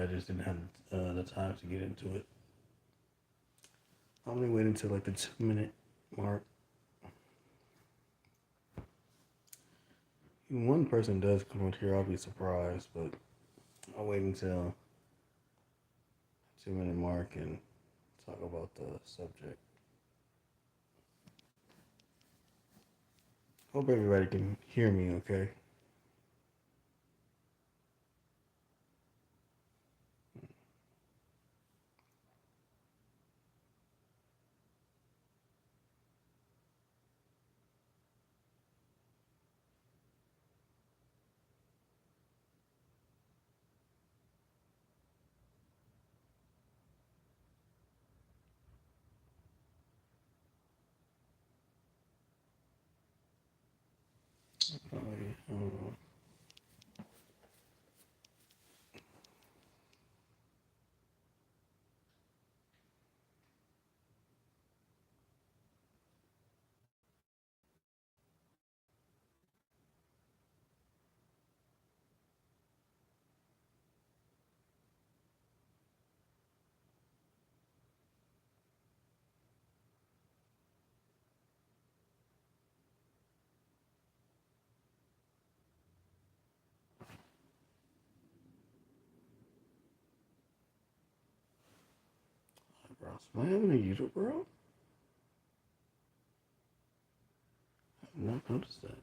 I just didn't have the time to get into it. I'm only waiting until like the 2 minute mark. If one person does come up here, I'll be surprised, but I'll wait until 2 minute mark and talk about the subject. Hope everybody can hear me okay. Oh, yeah. Eyebrows. Am I having a unibrow? I've not noticed that.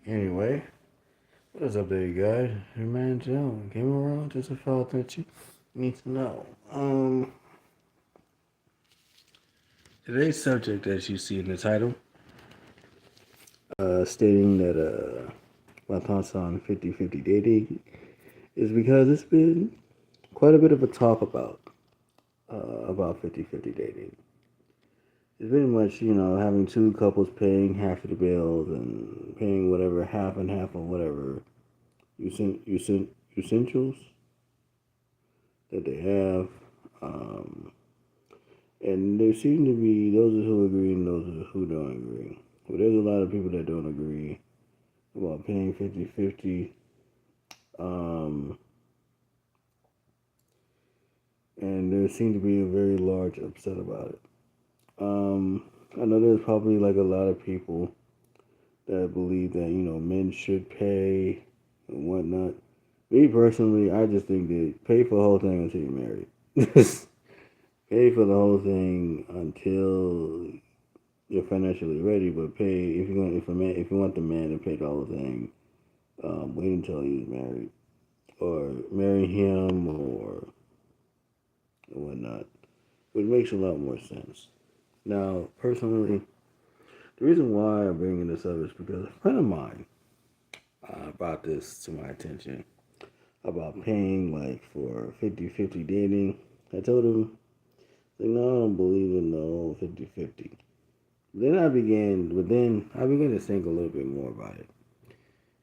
Anyway, what is up there, you guys? Your man Joe came around just a thought that you need to know. Today's subject, as you see in the title, stating that my thoughts on 50-50 dating is because it's been quite a bit of a talk about 50-50 dating. It's pretty much, having two couples paying half of the bills and paying whatever half and half of whatever essentials that they have. Um, and there seem to be those who agree and those who don't agree. But there's a lot of people that don't agree about paying 50-50. Um, and there seems to be a very large upset about it. I know there's probably like a lot of people that believe that men should pay and whatnot. Me personally, I just think that pay for the whole thing until you're married. Pay for the whole thing until you're financially ready, but pay if you want the man to pay the whole thing, wait until he's married or marry him or whatnot, which makes a lot more sense. Now, personally, the reason why I'm bringing this up is because a friend of mine brought this to my attention about paying like for 50-50 dating. I told him, like, no, I don't believe in the whole 50-50. But then I began to think a little bit more about it.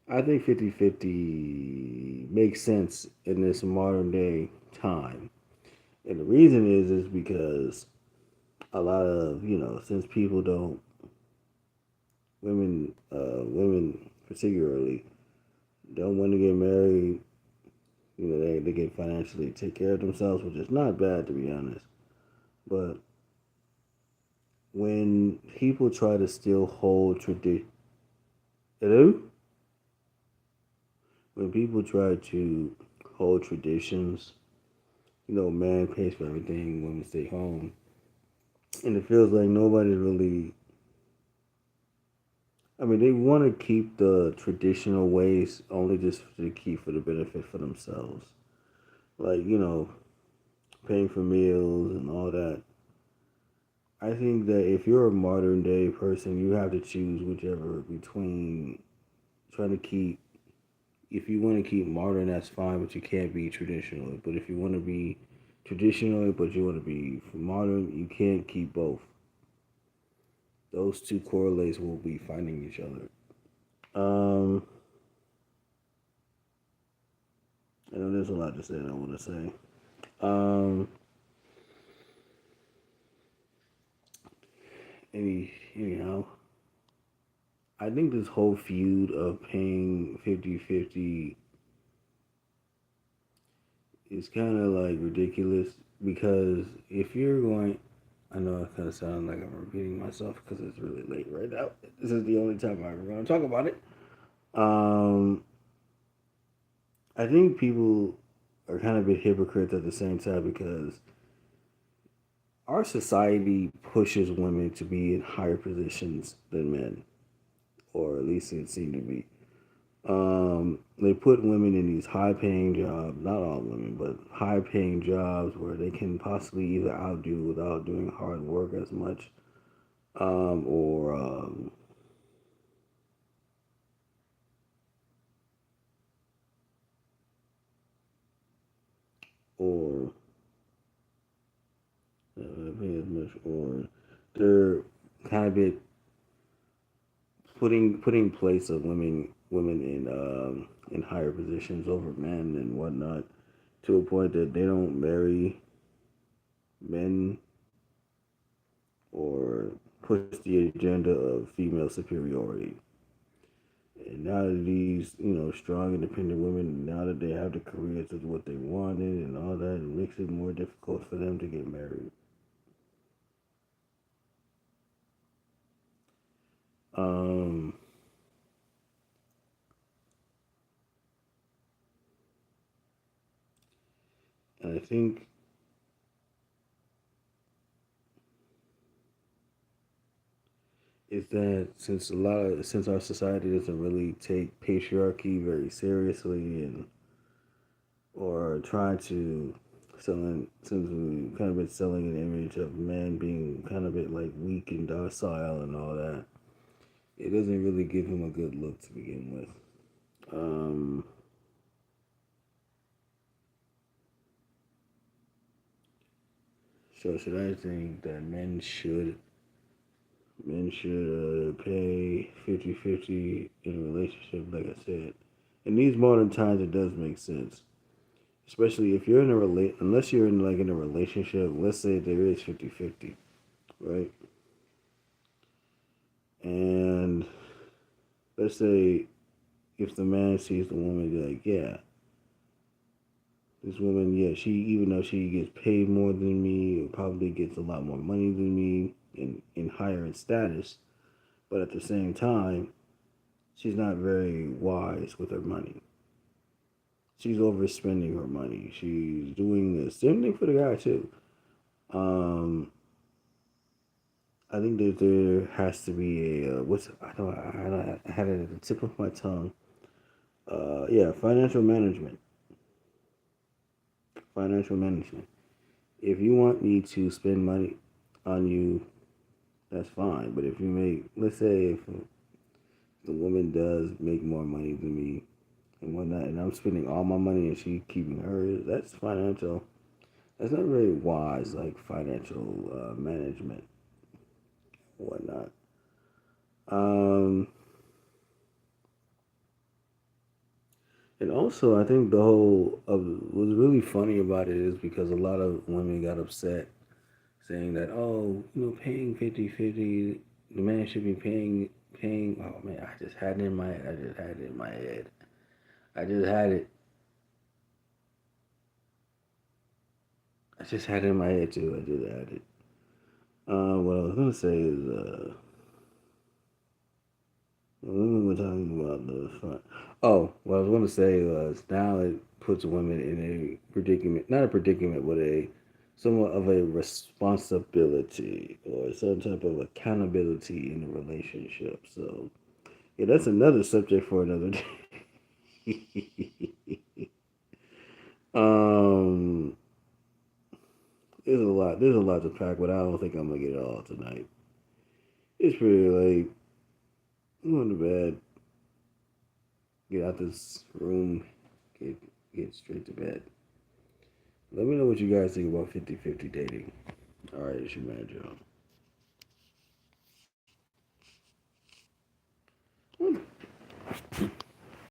I think 50-50 makes sense in this modern day time. And the reason is because a lot of, since people don't, women particularly, don't want to get married, they can financially take care of themselves, which is not bad to be honest. But when people try to still hold tradition, hello? When people try to hold traditions, man pays for everything, women stay home. And it feels like nobody really, they want to keep the traditional ways only just to keep for the benefit for themselves. Like, paying for meals and all that. I think that if you're a modern day person, you have to choose whichever between trying to keep. If you want to keep modern, that's fine, but you can't be traditional. But if you want to be traditional, but you want to be modern, you can't keep both. Those two correlates will be finding each other. Um, I know there's a lot to say that I want to say. Um, anyhow, I think this whole feud of paying 50-50 is kind of like ridiculous because if you're going, I know I kind of sound like I'm repeating myself because it's really late right now. This is the only time I'm ever going to talk about it. Um, I think people are kind of a bit hypocrites at the same time because our society pushes women to be in higher positions than men, or at least it seemed to be. They put women in these high paying jobs, not all women, but high paying jobs where they can possibly either outdo without doing hard work as much, or or pay as much, or they're kind of bit putting place of women in higher positions over men and whatnot to a point that they don't marry men or push the agenda of female superiority. And now that these, strong, independent women, now that they have the careers of what they wanted and all that, it makes it more difficult for them to get married. Um, and I think is that since our society doesn't really take patriarchy very seriously and or try to since we kind of been selling an image of men being kind of bit like weak and docile and all that, it doesn't really give him a good look to begin with. Um, so should I think that men should pay 50-50 in a relationship, like I said. In these modern times, it does make sense. Especially if you're in unless you're in a relationship, let's say there is 50-50, right? And let's say if the man sees the woman, be like, yeah, this woman, yeah, she even though she gets paid more than me, or probably gets a lot more money than me, in higher in status, but at the same time, she's not very wise with her money. She's overspending her money. She's doing the same thing for the guy too. Um, I think that there has to be a what's I had it at the tip of my tongue. Yeah, financial management. If you want me to spend money on you, that's fine. But if you make, let's say, if the woman does make more money than me and whatnot, and I'm spending all my money and she keeping hers, that's financial. That's not very wise, like financial management, whatnot. Um, and also, I think the whole of what's really funny about it is because a lot of women got upset saying that, oh, paying 50-50, the man should be paying. Oh man, I just had it in my head. I just had it in my head. I just had it. I just had it in my head too. I just had it. What I was gonna say is, women were talking about the fun. Oh, what I was gonna say was now it puts women in a predicament, not a predicament, but a somewhat of a responsibility or some type of accountability in a relationship. So yeah, that's another subject for another day. um, there's a lot to pack, but I don't think I'm gonna get it all tonight. It's pretty late. I'm going to bed. Get out this room. Get get straight to bed. Let me know what you guys think about 50-50 dating. All right, it's your man, Joe.